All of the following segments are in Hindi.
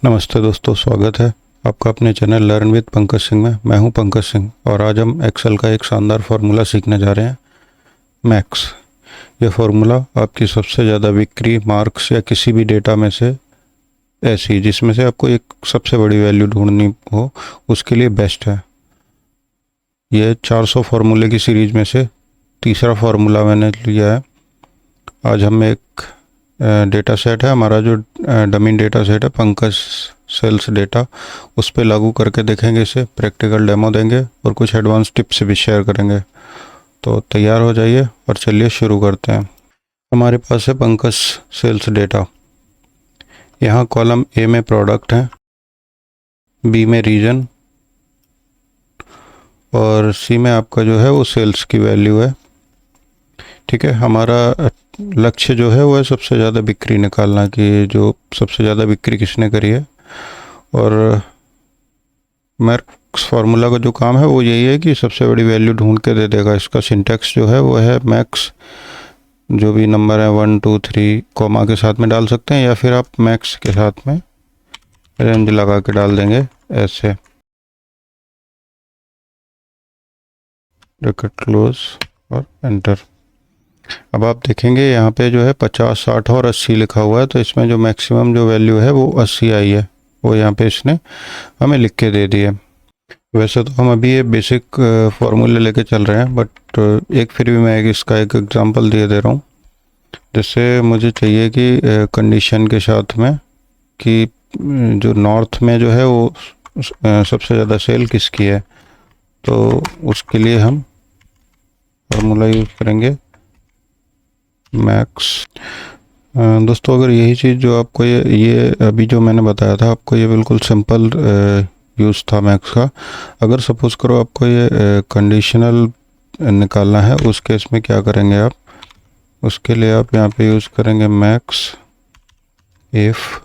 नमस्ते दोस्तों, स्वागत है आपका अपने channel learn with Pankaj Singh में। मैं हूं पंकज सिंह और आज हम एक्सेल का एक शानदार फार्मूला सीखने जा रहे हैं, मैक्स। यह फार्मूला आपकी सबसे ज़्यादा बिक्री मार्क्स या किसी भी डेटा में से ऐसी जिसमें से आपको एक सबसे बड़ी वैल्यू ढूंढनी हो, उसके लिए बेस्ट है। यह 400 फार्मूले की सीरीज में से तीसरा फार्मूला मैंने लिया है। आज हम एक डेटा सेट है हमारा, जो डमी डेटा सेट है पंकज सेल्स डेटा, उस पर लागू करके देखेंगे, इसे प्रैक्टिकल डेमो देंगे और कुछ एडवांस टिप्स भी शेयर करेंगे। तो तैयार हो जाइए और चलिए शुरू करते हैं। हमारे पास है पंकज सेल्स डेटा। यहाँ कॉलम ए में प्रोडक्ट है, बी में रीजन और सी में आपका जो है वो सेल्स की वैल्यू है। ठीक है, हमारा लक्ष्य जो है वो है सबसे ज़्यादा बिक्री निकालना, कि जो सबसे ज़्यादा बिक्री किसने करी है। और मैक्स फार्मूला का जो काम है वो यही है कि सबसे बड़ी वैल्यू ढूंढ के दे देगा। इसका सिंटैक्स जो है वो है मैक्स, जो भी नंबर है 1 2 3 कॉमा के साथ में डाल सकते हैं, या फिर आप मैक्स के साथ में रेंज लगा के डाल देंगे ऐसे, ब्रैकेट क्लोज और एंटर। अब आप देखेंगे यहाँ पे जो है 50 60 और 80 लिखा हुआ है, तो इसमें जो मैक्सिमम जो वैल्यू है वो 80 आई है, वो यहाँ पे इसने हमें लिख के दे दी है। वैसे तो हम अभी ये बेसिक फार्मूले लेके चल रहे हैं, बट एक फिर भी मैं इसका एक एग्जांपल दे रहा हूँ। जैसे मुझे चाहिए कि कंडीशन के साथ में कि जो नॉर्थ में जो है वो सबसे ज़्यादा सेल किसकी है, तो उसके लिए हम फार्मूला यूज़ करेंगे मैक्स। दोस्तों, अगर यही चीज़ जो आपको ये अभी जो मैंने बताया था आपको, ये बिल्कुल सिंपल यूज़ था मैक्स का। अगर सपोज़ करो आपको ये कंडीशनल निकालना है, उस केस में क्या करेंगे आप, उसके लिए आप यहाँ पे यूज़ करेंगे मैक्स इफ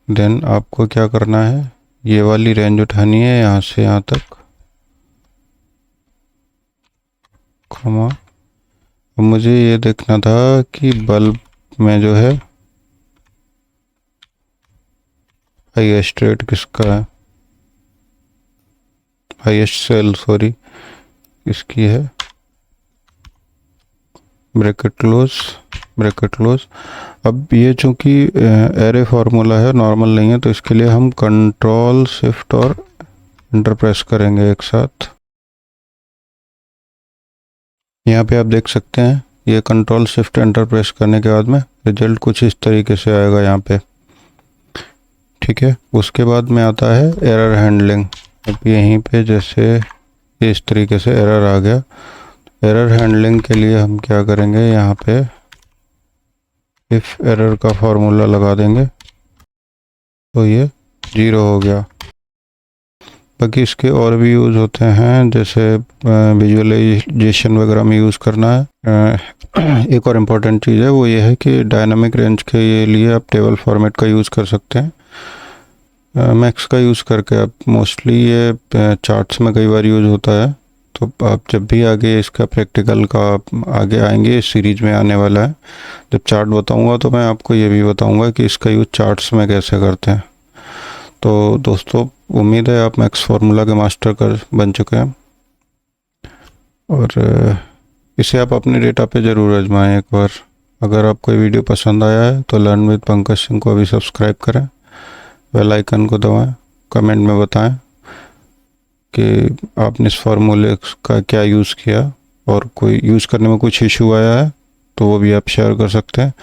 देन आपको क्या करना है, ये वाली रेंज उठानी है यहाँ से यहाँ तक, कॉमा। मुझे ये देखना था कि बल्ब में जो है हाईएस्ट रेट किसका है, हाईएस्ट सेल सॉरी किसकी है, ब्रैकेट क्लोज ब्रैकेट क्लोज। अब ये चूंकि एरे फार्मूला है, नॉर्मल नहीं है, तो इसके लिए हम कंट्रोल शिफ्ट और एंटर प्रेस करेंगे एक साथ। यहाँ पे आप देख सकते हैं, ये कंट्रोल शिफ्ट एंटर प्रेस करने के बाद में रिजल्ट कुछ इस तरीके से आएगा यहाँ पे। ठीक है, उसके बाद में आता है एरर हैंडलिंग। अब यहीं पे जैसे इस तरीके से एरर आ गया, एरर हैंडलिंग के लिए हम क्या करेंगे, यहाँ पे इफ एरर का फार्मूला लगा देंगे तो ये 0 हो गया। बाकी इसके और भी यूज़ होते हैं, जैसे विजुअलाइजेशन वगैरह में यूज़ करना है। एक और इम्पॉर्टेंट चीज़ है, वो ये है कि डायनामिक रेंज के लिए आप टेबल फॉर्मेट का यूज़ कर सकते हैं मैक्स का यूज़ करके। आप मोस्टली ये चार्ट्स में कई बार यूज़ होता है, तो आप जब भी आगे इसका प्रैक्टिकल का आगे आएंगे, इस सीरीज में आने वाला है, जब चार्ट बताऊंगा तो मैं आपको ये भी बताऊंगा कि इसका यूज़ चार्ट्स में कैसे करते हैं। तो दोस्तों, उम्मीद है आप मैक्स फार्मूला के मास्टर कर बन चुके हैं और इसे आप अपने डेटा पे ज़रूर आजमाएं एक बार। अगर आपको ये वीडियो पसंद आया है तो लर्न विद पंकज सिंह को अभी सब्सक्राइब करें, बेल आइकन को दबाएं, कमेंट में बताएं कि आपने इस फार्मूले का क्या यूज़ किया, और कोई यूज़ करने में कुछ इशू आया है तो वो भी आप शेयर कर सकते हैं।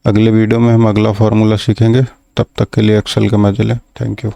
अगले वीडियो में हम अगला फार्मूला सीखेंगे, तब तक के लिए एक्सेल के मजे लें। Thank you.